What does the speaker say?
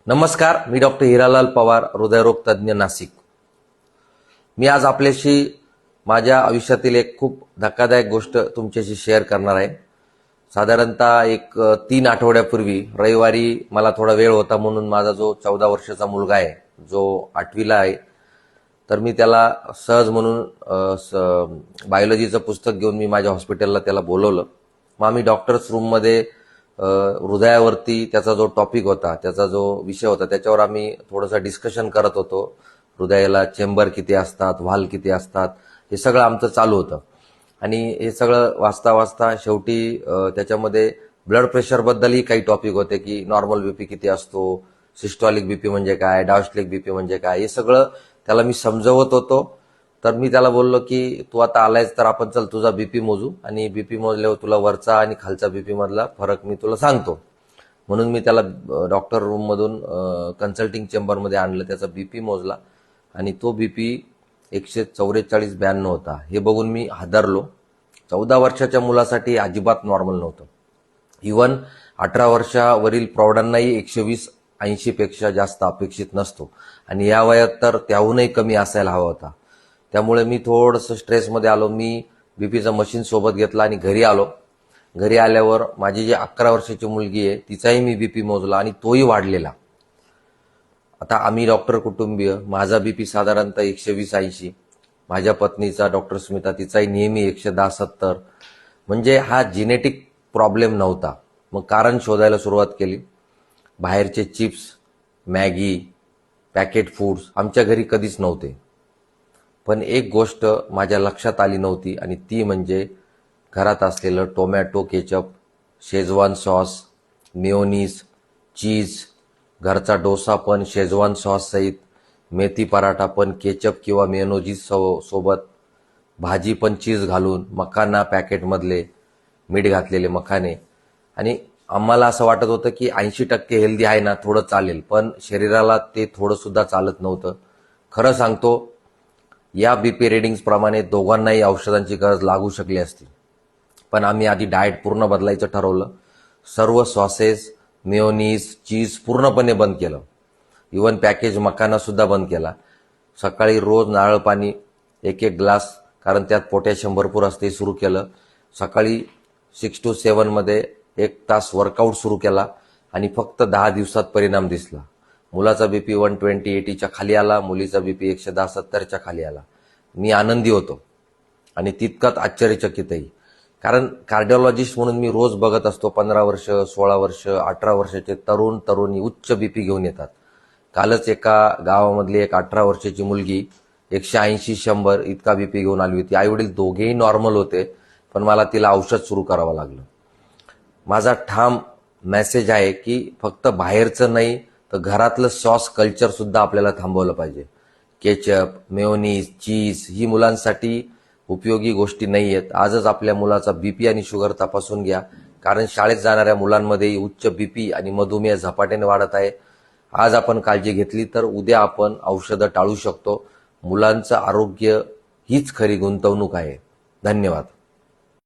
नमस्कार, मी डॉक्टर हिरालाल पवार, हृदयरोग तज्ज्ञ, नाशिक। मी आज आपल्याशी माझ्या आयुष्यातील एक खूप धक्कादायक गोष्ट तुमच्याशी शेअर करणार आहे। साधारणतः एक 3 आठवड्यापूर्वी रविवारी मला थोडा वेळ होता म्हणून माझा जो 14 वर्षाचा मुलगा आहे, जो 8वीला आहे, तर मी त्याला सहज म्हणून बायोलॉजीचं पुस्तक घेऊन मी माझ्या हॉस्पिटलला त्याला बोलवलं। मग आम्ही डॉक्टर्स रूममध्ये हृदयावरती त्याचा जो टॉपिक होता, त्याचा जो विषय होता, त्याच्यावर आम्ही थोडंसं डिस्कशन करत होतो। हृदयाला चेंबर किती असतात, व्हाल्व किती असतात, हे सगळं आमचं चालू होतं। आणि हे सगळं वाचता वाचता शेवटी त्याच्यामध्ये ब्लड प्रेशरबद्दलही काही टॉपिक होते की नॉर्मल बीपी किती असतो, सिस्टॉलिक बीपी म्हणजे काय, डायस्टोलिक बीपी म्हणजे काय, हे सगळं त्याला मी समजवत होतो। तर मी त्याला बोललो की तू आता आलायस तर आपण चल तुझा बीपी मोजू, आणि बीपी मोजल्यावर तुला वरचा आणि खालचा बीपी मधला फरक मी तुला सांगतो। म्हणून मी त्याला डॉक्टर रूम मधून कन्सल्टिंग चेंबरमध्ये आणलं, त्याचा बीपी मोजला आणि तो बीपी 144/92 होता। हे बघून मी हादरलो। 14 वर्षाच्या मुलासाठी अजिबात नॉर्मल नव्हतं। इवन 18 वर्षावरील प्रौढांनाही 120/80 पेक्षा जास्त अपेक्षित नसतो, आणि या वयात तर त्याहूनही कमी असायला हवा होता। त्यामुळे मी थोडंसं स्ट्रेसमध्ये आलो। मी बीपीचं मशीन सोबत घेतला आणि घरी आलो। घरी आल्यावर माझी जी 11 वर्षाची मुलगी आहे तिचाही मी बीपी मोजला आणि तोही वाढलेला। आता आम्ही डॉक्टर कुटुंबीय, माझा बीपी साधारणतः 120/80, माझ्या पत्नीचा डॉक्टर स्मिता तिचाही नेहमी 110/70, म्हणजे हा जेनेटिक प्रॉब्लेम नव्हता। मग कारण शोधायला सुरुवात केली। बाहेरचे चिप्स, मॅगी, पॅकेट फूड्स आमच्या घरी कधीच नव्हते। पण एक गोष्ट माझ्या लक्षात आली नव्हती, आणि ती म्हणजे घरात असलेलं tomato ketchup, Schezwan sauce, mayonnaise, cheese, घरचा डोसा पण शेजवान सॉस सहित, मेथी पराठा पण केचप किंवा मेयोनीज सोबत, भाजी पण चीज घालून, मखाना पॅकेटमधले, मीठ घातलेले मखाने। आणि आम्हाला असं वाटत होतं की 80% हेल्दी आहे ना, थोडं चालेल, पण शरीराला ते थोडं सुद्धा चालत नव्हतं। खरं सांगतो, या बीपी रिडिंग्स प्रमाणे दोघांनाही औषधांची गरज लागू शकली असती। पण आम्ही आधी डाएट पूर्ण बदलायचं ठरवलं। सर्व सॉसेस, मेयोनीज, चीज पूर्णपणे बंद केलं। इवन पॅकेज मखाना सुद्धा बंद केला। सकाळी रोज नारळ पाणी 1 ग्लास, कारण त्यात पोटॅशियम भरपूर असते, सुरू केलं। सकाळी 6 to 7 मध्ये 1 तास वर्कआउट सुरू केला, आणि फक्त 10 दिवसात परिणाम दिसला। मुलाचा बीपी 120/80च्या खाली आला, मुलीचा बीपी 110/70च्या खाली आला। मी आनंदी होतो आणि तितकाच आश्चर्यचकितही, कारण कार्डिओलॉजिस्ट म्हणून मी रोज बघत असतो 15 वर्ष, 16 वर्ष, 18 वर्षाचे तरुण तरुणी उच्च बीपी घेऊन येतात। कालच एका गावामधली एक 18 वर्षाची मुलगी 180-100 इतका बीपी घेऊन आली होती। आईवडील दोघेही नॉर्मल होते, पण मला तिला औषध सुरू करावं लागलं। माझा ठाम मेसेज आहे की फक्त बाहेरचं नाही तर घरातलं सॉस कल्चर सुद्धा आपल्याला थांबवलं पाहिजे। केचप, मेयोनीज, चीज ही मुलांसाठी उपयोगी गोष्टी नाही आहेत। आजच आपल्या मुलाचा बीपी आणि शुगर तपासून घ्या, कारण शाळेत जाणाऱ्या मुलांमध्येही उच्च बीपी आणि मधुमेह झपाट्याने वाढत आहे। आज आपण काळजी घेतली तर उद्या आपण औषधं टाळू शकतो। मुलांचं आरोग्य हीच खरी गुंतवणूक आहे। धन्यवाद।